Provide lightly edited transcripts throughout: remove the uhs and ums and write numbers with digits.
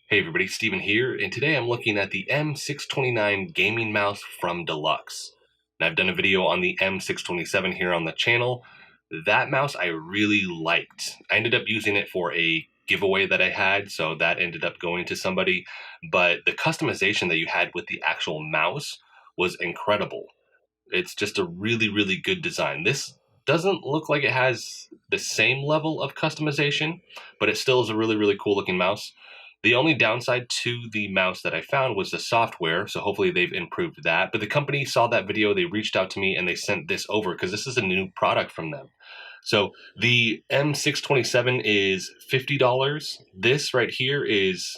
Hey everybody, Steven here, and today I'm looking at the M629 gaming mouse from Delux. And I've done a video on the M627 here on the channel. That mouse I really liked. I ended up using it for a giveaway that I had, so that ended up going to somebody. But the customization that you had with the actual mouse was incredible. It's just a really good design. This doesn't look like it has the same level of customization, but it still is a really cool looking mouse. The only downside to the mouse that I found was the software, so hopefully they've improved that. But the company saw that video, they reached out to me, and they sent this over because this is a new product from them. So the M627 is $50. This right here is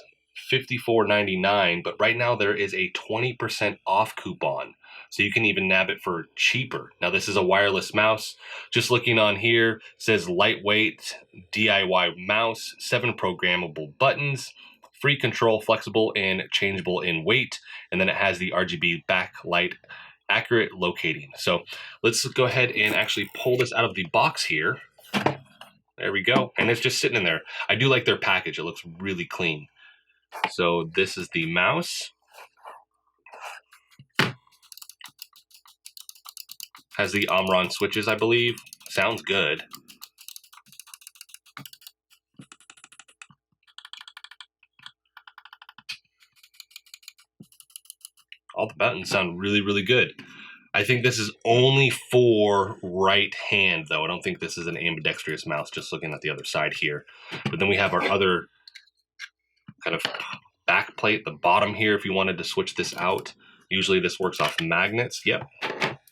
$54.99, but right now there is a 20% off coupon. So you can even nab it for cheaper. Now this is a wireless mouse. Just looking on here, says lightweight DIY mouse, 7 programmable buttons, free control, flexible and changeable in weight. And then it has the RGB backlight, accurate locating. So let's go ahead and actually pull this out of the box here. There we go. And it's just sitting in there. I do like their package. It looks really clean. So this is the mouse. Has the Omron switches, I believe. Sounds good. All the buttons sound really good. I think this is only for right hand, though. I don't think this is an ambidextrous mouse, just looking at the other side here. But then we have our other kind of back plate, the bottom here, if you wanted to switch this out. Usually this works off magnets. Yep.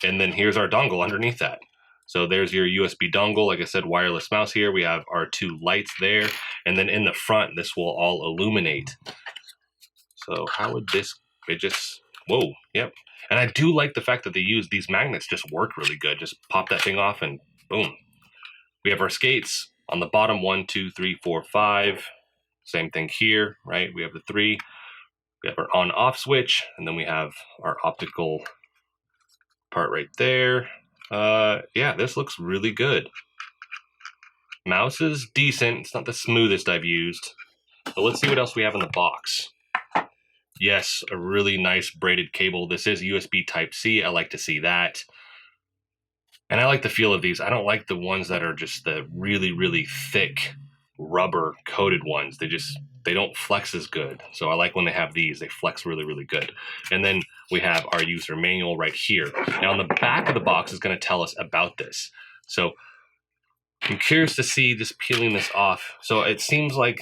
And then here's our dongle underneath that. So there's your USB dongle. Like I said, wireless mouse here. We have our 2 lights there. And then in the front, this will all illuminate. So how would this, it just, whoa, yep. And I do like the fact that they use these magnets, just work really good. Just pop that thing off and boom. We have our skates on the bottom, 1, 2, 3, 4, 5. Same thing here, right? We have the 3. We have our on-off switch, and then we have our optical part right there. Yeah, this looks really good. Mouse is decent. It's not the smoothest I've used. But let's see what else we have in the box. Yes, a really nice braided cable. This is USB Type-C. I like to see that. And I like the feel of these. I don't like the ones that are just the really thick rubber coated ones. They don't flex as good. So I like when they have these. They flex really good. And then we have our user manual right here. Now on the back of the box is going to tell us about this. So I'm curious to see, just peeling this off. So it seems like,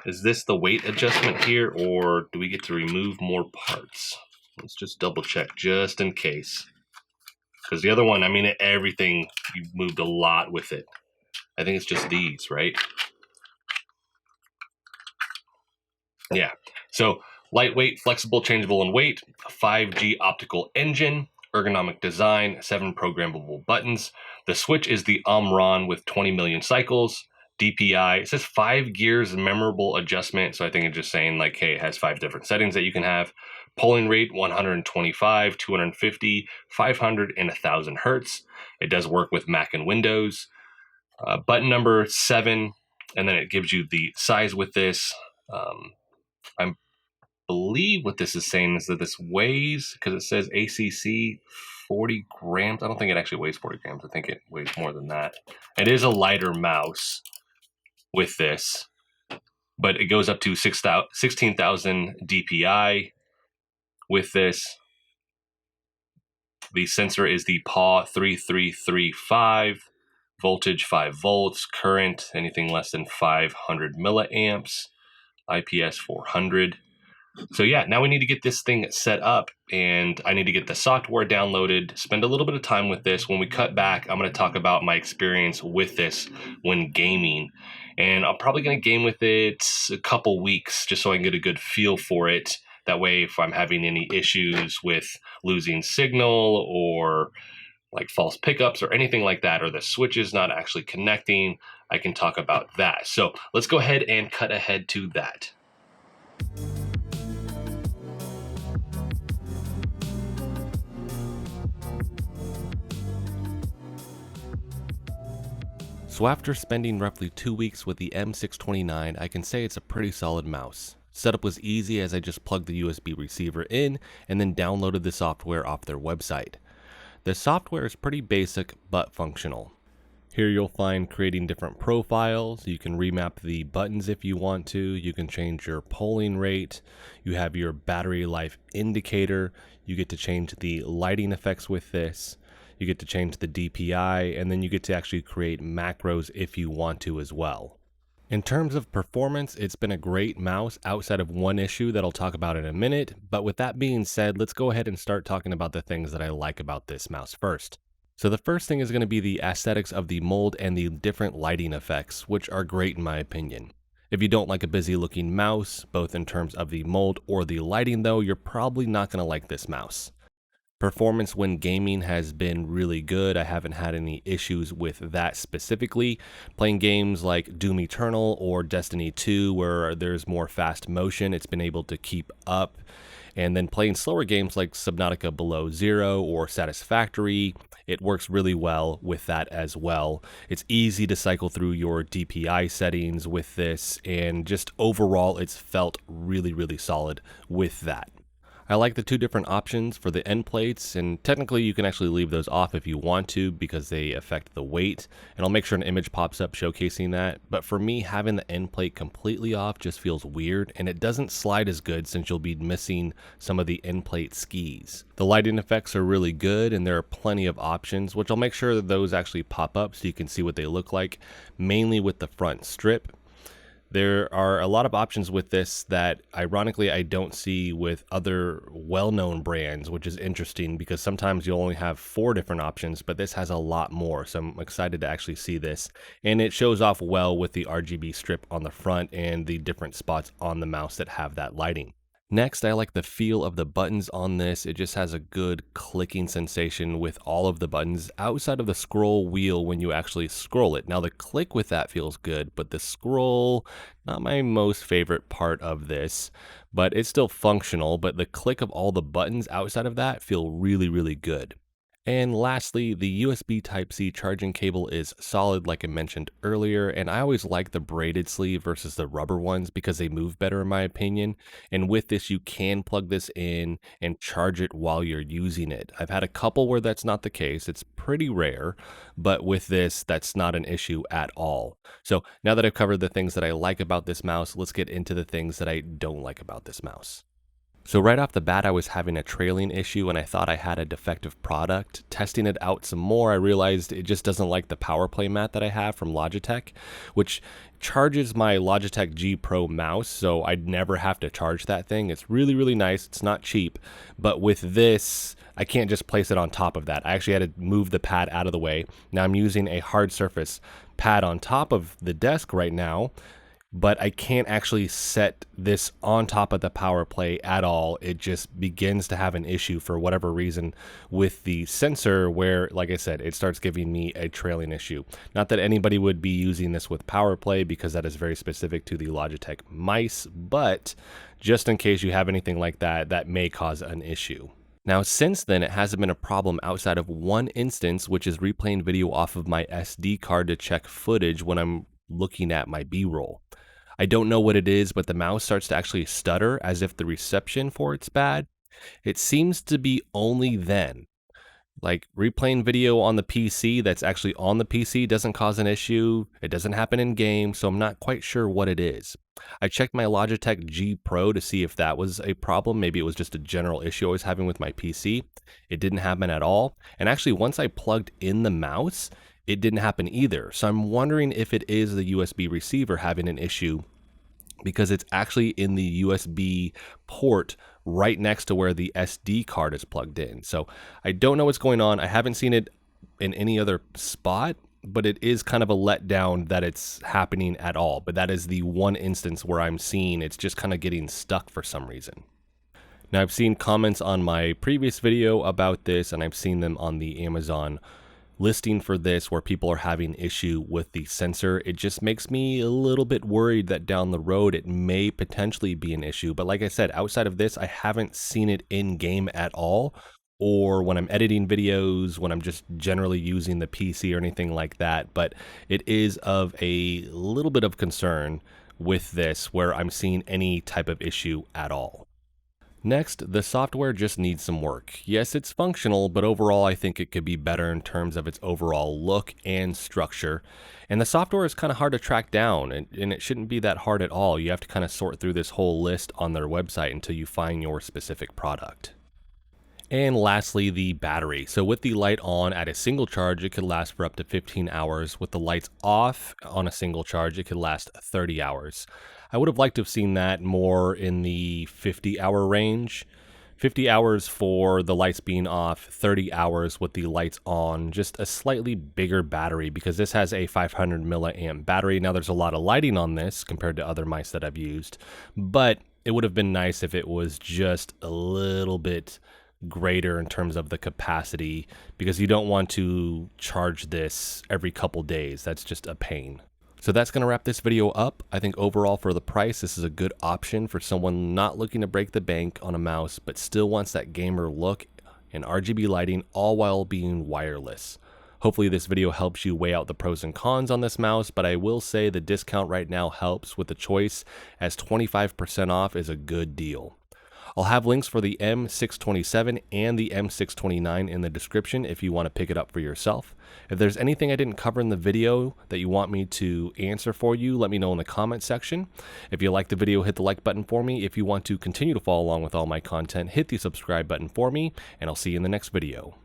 is this the weight adjustment here, or do we get to remove more parts? Let's just double check just in case. Because the other one, I mean, everything, you moved a lot with it. I think it's just these, right? Yeah. So lightweight, flexible, changeable in weight, 5G optical engine, ergonomic design, 7 programmable buttons. The switch is the Omron with 20 million cycles. DPI, it says 5 gears memorable adjustment. So I think it's just saying like, hey, it has 5 different settings that you can have. Polling rate 125, 250, 500, and 1000 hertz. It does work with Mac and Windows. Button number 7, and then it gives you the size with this. I believe what this is saying is that this weighs, because it says ACC 40 grams. I don't think it actually weighs 40 grams. I think it weighs more than that. It is a lighter mouse with this, but it goes up to 16,000 DPI with this. The sensor is the PAW 3335, voltage 5 volts, current anything less than 500 milliamps, IPS 400. So yeah, now we need to get this thing set up, and I need to get the software downloaded, spend a little bit of time with this. When we cut back, I'm going to talk about my experience with this when gaming. And I'm probably going to game with it a couple weeks just so I can get a good feel for it. That way, if I'm having any issues with losing signal or like false pickups or anything like that, or the switch is not actually connecting, I can talk about that. So let's go ahead and cut ahead to that. So after spending roughly 2 weeks with the M629, I can say it's a pretty solid mouse. Setup was easy as I just plugged the USB receiver in and then downloaded the software off their website. The software is pretty basic but functional. Here you'll find creating different profiles. You can remap the buttons if you want to. You can change your polling rate. You have your battery life indicator. You get to change the lighting effects with this. You get to change the DPI, and then you get to actually create macros if you want to as well. In terms of performance, it's been a great mouse outside of one issue that I'll talk about in a minute. But with that being said, let's go ahead and start talking about the things that I like about this mouse first. So the first thing is going to be the aesthetics of the mold and the different lighting effects, which are great in my opinion. If you don't like a busy looking mouse, both in terms of the mold or the lighting though, you're probably not going to like this mouse. Performance when gaming has been really good. I haven't had any issues with that specifically. Playing games like Doom Eternal or Destiny 2 where there's more fast motion, it's been able to keep up. And then playing slower games like Subnautica Below Zero or Satisfactory, it works really well with that as well. It's easy to cycle through your DPI settings with this, and just overall it's felt really, really solid with that. I like the two different options for the end plates, and technically you can actually leave those off if you want to because they affect the weight, and I'll make sure an image pops up showcasing that. But for me, having the end plate completely off just feels weird, and it doesn't slide as good since you'll be missing some of the end plate skis. The lighting effects are really good, and there are plenty of options, which I'll make sure that those actually pop up so you can see what they look like, mainly with the front strip. There are a lot of options with this that ironically I don't see with other well-known brands, which is interesting because sometimes you'll only have 4 different options, but this has a lot more. So I'm excited to actually see this. And it shows off well with the RGB strip on the front and the different spots on the mouse that have that lighting. Next, I like the feel of the buttons on this. It just has a good clicking sensation with all of the buttons outside of the scroll wheel when you actually scroll it. Now the click with that feels good, but the scroll, not my most favorite part of this, but it's still functional, but the click of all the buttons outside of that feel really, really good. And lastly, the USB Type-C charging cable is solid like I mentioned earlier, and I always like the braided sleeve versus the rubber ones because they move better in my opinion. And with this, you can plug this in and charge it while you're using it. I've had a couple where that's not the case. It's pretty rare, but with this, that's not an issue at all. So now that I've covered the things that I like about this mouse, let's get into the things that I don't like about this mouse. So right off the bat, I was having a trailing issue and I thought I had a defective product. Testing it out some more, I realized it just doesn't like the power play mat that I have from Logitech, which charges my Logitech G Pro mouse, so I'd never have to charge that thing. It's really, really nice. It's not cheap, but with this, I can't just place it on top of that. I actually had to move the pad out of the way. Now I'm using a hard surface pad on top of the desk right now, but I can't actually set this on top of the power play at all. It just begins to have an issue for whatever reason with the sensor where, like I said, it starts giving me a trailing issue. Not that anybody would be using this with power play because that is very specific to the Logitech mice, but just in case you have anything like that, that may cause an issue. Now, since then, it hasn't been a problem outside of one instance, which is replaying video off of my SD card to check footage when I'm looking at my B-roll. I don't know what it is, but the mouse starts to actually stutter as if the reception for it's bad. It seems to be only then. Like replaying video on the PC that's actually on the PC doesn't cause an issue. It doesn't happen in game, so I'm not quite sure what it is. I checked my Logitech G Pro to see if that was a problem. Maybe it was just a general issue I was having with my PC. It didn't happen at all. And actually, once I plugged in the mouse, it didn't happen either. So I'm wondering if it is the USB receiver having an issue because it's actually in the USB port right next to where the SD card is plugged in. So I don't know what's going on. I haven't seen it in any other spot, but it is kind of a letdown that it's happening at all. But that is the one instance where I'm seeing it's just kind of getting stuck for some reason. Now I've seen comments on my previous video about this, and I've seen them on the Amazon listing for this where people are having issue with the sensor. It just makes me a little bit worried that down the road it may potentially be an issue. But like I said, outside of this, I haven't seen it in game at all, or when I'm editing videos, when I'm just generally using the PC or anything like that. But it is of a little bit of concern with this where I'm seeing any type of issue at all. Next, the software just needs some work. Yes, it's functional, but overall I think it could be better in terms of its overall look and structure. And the software is kind of hard to track down, and it shouldn't be that hard at all. You have to kind of sort through this whole list on their website until you find your specific product. And lastly, the battery. So with the light on at a single charge, it could last for up to 15 hours. With the lights off on a single charge, it could last 30 hours. I would have liked to have seen that more in the 50-hour range. 50 hours for the lights being off, 30 hours with the lights on, just a slightly bigger battery because this has a 500 milliamp battery. Now there's a lot of lighting on this compared to other mice that I've used, but it would have been nice if it was just a little bit greater in terms of the capacity because you don't want to charge this every couple days. That's just a pain. So that's going to wrap this video up. I think overall for the price, this is a good option for someone not looking to break the bank on a mouse, but still wants that gamer look and RGB lighting, all while being wireless. Hopefully this video helps you weigh out the pros and cons on this mouse, but I will say the discount right now helps with the choice, as 25% off is a good deal. I'll have links for the M627 and the M629 in the description if you want to pick it up for yourself. If there's anything I didn't cover in the video that you want me to answer for you, let me know in the comment section. If you like the video, hit the like button for me. If you want to continue to follow along with all my content, hit the subscribe button for me, and I'll see you in the next video.